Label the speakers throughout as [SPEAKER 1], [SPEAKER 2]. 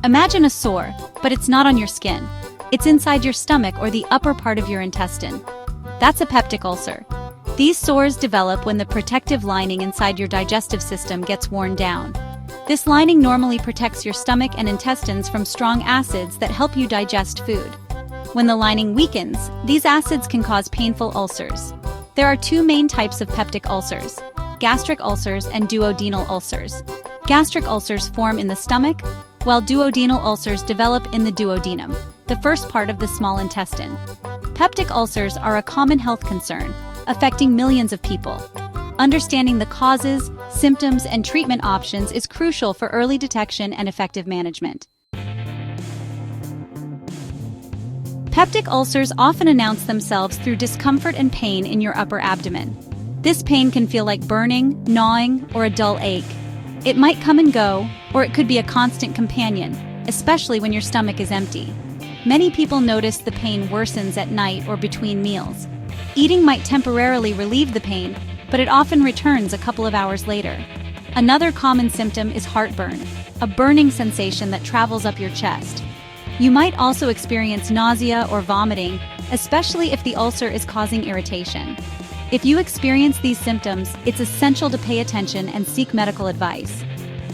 [SPEAKER 1] Imagine a sore, but it's not on your skin. It's inside your stomach or the upper part of your intestine. That's a peptic ulcer. These sores develop when the protective lining inside your digestive system gets worn down. This lining normally protects your stomach and intestines from strong acids that help you digest food. When the lining weakens, these acids can cause painful ulcers. There are two main types of peptic ulcers: gastric ulcers and duodenal ulcers. Gastric ulcers form in the stomach, while duodenal ulcers develop in the duodenum, the first part of the small intestine. Peptic ulcers are a common health concern, affecting millions of people. Understanding the causes, symptoms, and treatment options is crucial for early detection and effective management. Peptic ulcers often announce themselves through discomfort and pain in your upper abdomen. This pain can feel like burning, gnawing, or a dull ache. It might come and go, or it could be a constant companion, especially when your stomach is empty. Many people notice the pain worsens at night or between meals. Eating might temporarily relieve the pain, but it often returns a couple of hours later. Another common symptom is heartburn, a burning sensation that travels up your chest. You might also experience nausea or vomiting, especially if the ulcer is causing irritation. If you experience these symptoms, it's essential to pay attention and seek medical advice.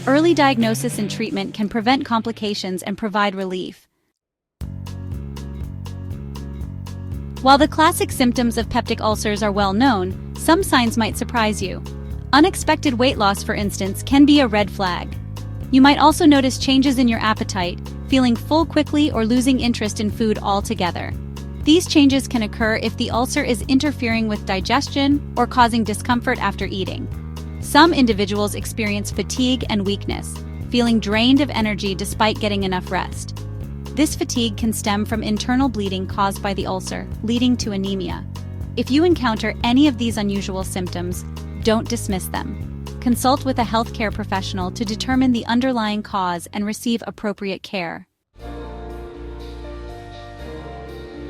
[SPEAKER 1] Early diagnosis and treatment can prevent complications and provide relief. While the classic symptoms of peptic ulcers are well known, some signs might surprise you. Unexpected weight loss, for instance, can be a red flag. You might also notice changes in your appetite, feeling full quickly or losing interest in food altogether. These changes can occur if the ulcer is interfering with digestion or causing discomfort after eating. Some individuals experience fatigue and weakness, feeling drained of energy despite getting enough rest. This fatigue can stem from internal bleeding caused by the ulcer, leading to anemia. If you encounter any of these unusual symptoms, don't dismiss them. Consult with a healthcare professional to determine the underlying cause and receive appropriate care.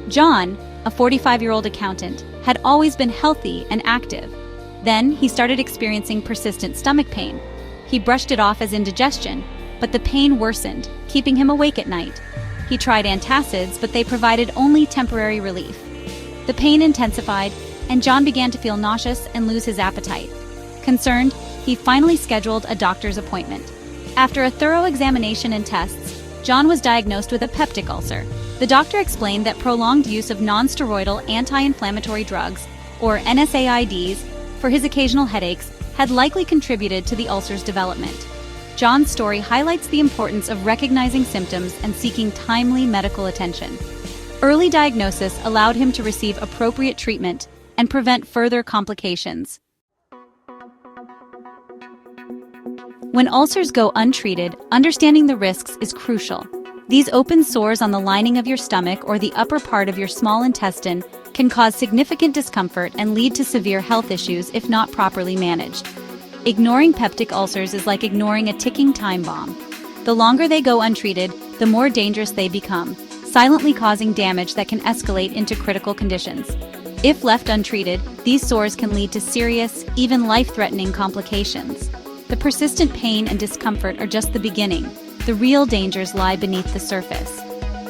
[SPEAKER 1] John, a 45-year-old accountant, had always been healthy and active. Then he started experiencing persistent stomach pain. He brushed it off as indigestion, but the pain worsened, keeping him awake at night. He tried antacids, but they provided only temporary relief. The pain intensified, and John began to feel nauseous and lose his appetite. Concerned, he finally scheduled a doctor's appointment. After a thorough examination and tests, John was diagnosed with a peptic ulcer. The doctor explained that prolonged use of nonsteroidal anti-inflammatory drugs, or NSAIDs, for his occasional headaches had likely contributed to the ulcer's development. John's story highlights the importance of recognizing symptoms and seeking timely medical attention. Early diagnosis allowed him to receive appropriate treatment and prevent further complications. When ulcers go untreated, understanding the risks is crucial. These open sores on the lining of your stomach or the upper part of your small intestine can cause significant discomfort and lead to severe health issues if not properly managed. Ignoring peptic ulcers is like ignoring a ticking time bomb. The longer they go untreated, the more dangerous they become, silently causing damage that can escalate into critical conditions. If left untreated, these sores can lead to serious, even life-threatening complications. The persistent pain and discomfort are just the beginning. The real dangers lie beneath the surface.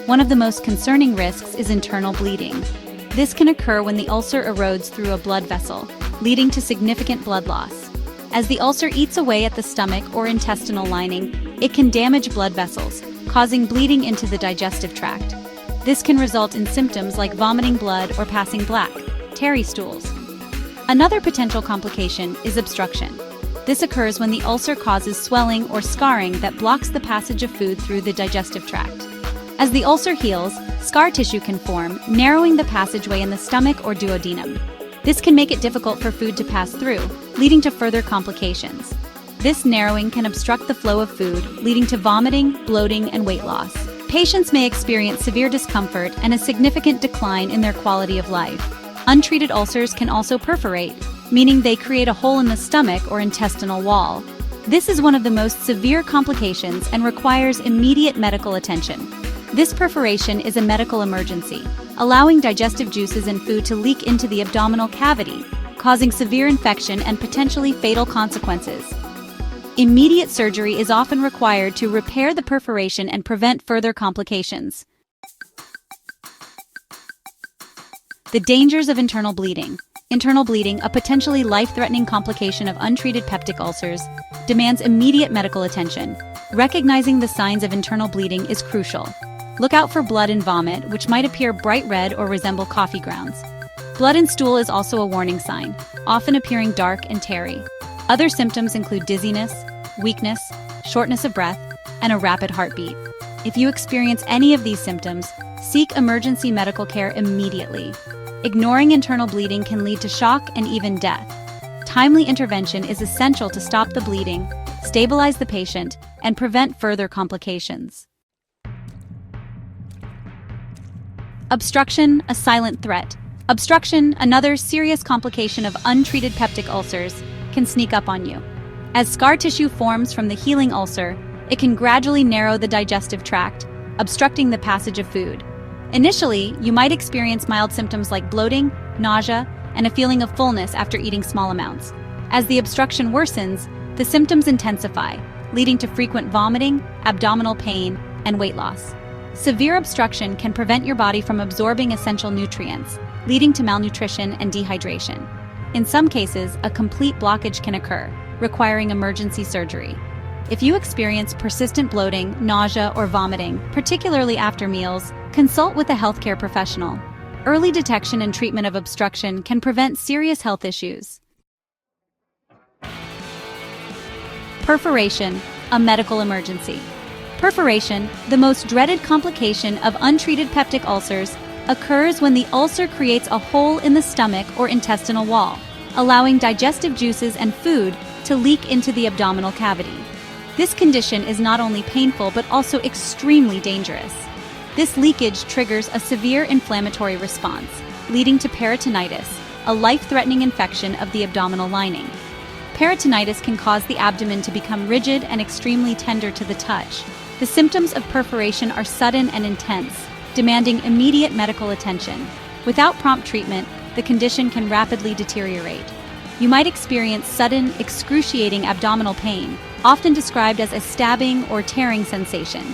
[SPEAKER 1] One of the most concerning risks is internal bleeding. This can occur when the ulcer erodes through a blood vessel, leading to significant blood loss. As the ulcer eats away at the stomach or intestinal lining, it can damage blood vessels, causing bleeding into the digestive tract. This can result in symptoms like vomiting blood or passing black, tarry stools. Another potential complication is obstruction. This occurs when the ulcer causes swelling or scarring that blocks the passage of food through the digestive tract. As the ulcer heals, scar tissue can form, narrowing the passageway in the stomach or duodenum. This can make it difficult for food to pass through, leading to further complications. This narrowing can obstruct the flow of food, leading to vomiting, bloating, and weight loss. Patients may experience severe discomfort and a significant decline in their quality of life. Untreated ulcers can also perforate, meaning they create a hole in the stomach or intestinal wall. This is one of the most severe complications and requires immediate medical attention. This perforation is a medical emergency, allowing digestive juices in food to leak into the abdominal cavity, causing severe infection and potentially fatal consequences. Immediate surgery is often required to repair the perforation and prevent further complications. The dangers of internal bleeding. Internal bleeding, a potentially life-threatening complication of untreated peptic ulcers, demands immediate medical attention. Recognizing the signs of internal bleeding is crucial. Look out for blood and vomit, which might appear bright red or resemble coffee grounds. Blood and stool is also a warning sign, often appearing dark and tarry. Other symptoms include dizziness, weakness, shortness of breath, and a rapid heartbeat. If you experience any of these symptoms, seek emergency medical care immediately. Ignoring internal bleeding can lead to shock and even death. Timely intervention is essential to stop the bleeding, stabilize the patient, and prevent further complications. Obstruction, a silent threat. Obstruction, another serious complication of untreated peptic ulcers, can sneak up on you. As scar tissue forms from the healing ulcer, it can gradually narrow the digestive tract, obstructing the passage of food. Initially, you might experience mild symptoms like bloating, nausea, and a feeling of fullness after eating small amounts. As the obstruction worsens, the symptoms intensify, leading to frequent vomiting, abdominal pain, and weight loss. Severe obstruction can prevent your body from absorbing essential nutrients, leading to malnutrition and dehydration. In some cases, a complete blockage can occur, requiring emergency surgery. If you experience persistent bloating, nausea, or vomiting, particularly after meals, consult with a healthcare professional. Early detection and treatment of obstruction can prevent serious health issues. Perforation, a medical emergency. Perforation, the most dreaded complication of untreated peptic ulcers, occurs when the ulcer creates a hole in the stomach or intestinal wall, allowing digestive juices and food to leak into the abdominal cavity. This condition is not only painful but also extremely dangerous. This leakage triggers a severe inflammatory response, leading to peritonitis, a life-threatening infection of the abdominal lining. Peritonitis can cause the abdomen to become rigid and extremely tender to the touch. The symptoms of perforation are sudden and intense, demanding immediate medical attention. Without prompt treatment, the condition can rapidly deteriorate. You might experience sudden, excruciating abdominal pain, often described as a stabbing or tearing sensation.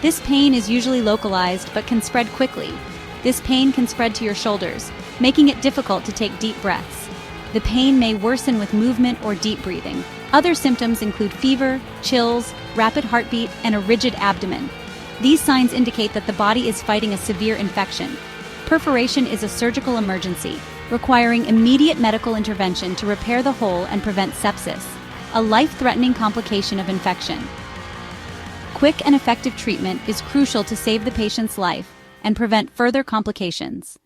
[SPEAKER 1] This pain is usually localized but can spread quickly. This pain can spread to your shoulders, making it difficult to take deep breaths. The pain may worsen with movement or deep breathing. Other symptoms include fever, chills, rapid heartbeat, and a rigid abdomen. These signs indicate that the body is fighting a severe infection. Perforation is a surgical emergency, requiring immediate medical intervention to repair the hole and prevent sepsis, a life-threatening complication of infection. Quick and effective treatment is crucial to save the patient's life and prevent further complications.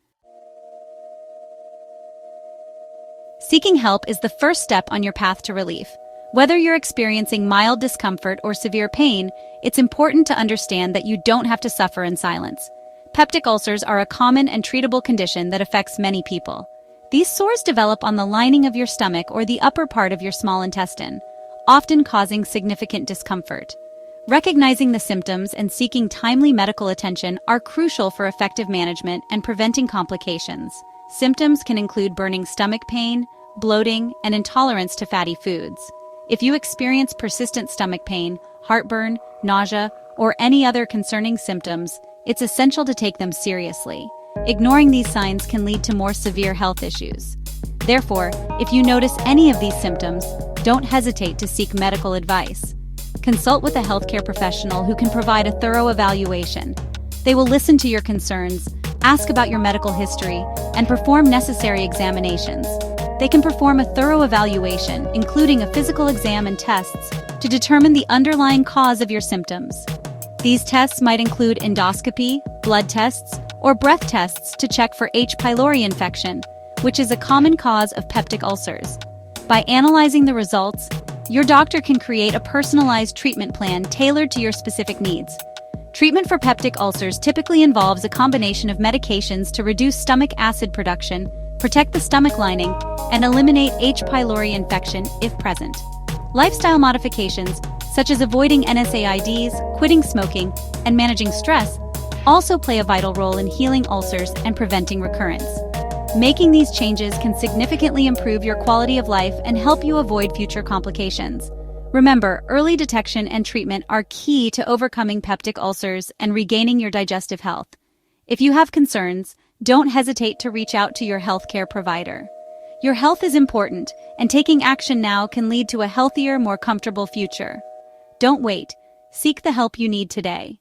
[SPEAKER 1] Seeking help is the first step on your path to relief. Whether you're experiencing mild discomfort or severe pain, it's important to understand that you don't have to suffer in silence. Peptic ulcers are a common and treatable condition that affects many people. These sores develop on the lining of your stomach or the upper part of your small intestine, often causing significant discomfort. Recognizing the symptoms and seeking timely medical attention are crucial for effective management and preventing complications. Symptoms can include burning stomach pain, bloating, and intolerance to fatty foods. If you experience persistent stomach pain, heartburn, nausea, or any other concerning symptoms, it's essential to take them seriously. Ignoring these signs can lead to more severe health issues. Therefore, if you notice any of these symptoms, don't hesitate to seek medical advice. Consult with a healthcare professional who can provide a thorough evaluation. They will listen to your concerns, ask about your medical history, and perform necessary examinations. They can perform a thorough evaluation, including a physical exam and tests, to determine the underlying cause of your symptoms. These tests might include endoscopy, blood tests, or breath tests to check for H. pylori infection, which is a common cause of peptic ulcers. By analyzing the results, your doctor can create a personalized treatment plan tailored to your specific needs. Treatment for peptic ulcers typically involves a combination of medications to reduce stomach acid production, protect the stomach lining, and eliminate H. pylori infection if present. Lifestyle modifications, such as avoiding NSAIDs, quitting smoking, and managing stress, also play a vital role in healing ulcers and preventing recurrence. Making these changes can significantly improve your quality of life and help you avoid future complications. Remember, early detection and treatment are key to overcoming peptic ulcers and regaining your digestive health. If you have concerns, don't hesitate to reach out to your healthcare provider. Your health is important, and taking action now can lead to a healthier, more comfortable future. Don't wait. Seek the help you need today.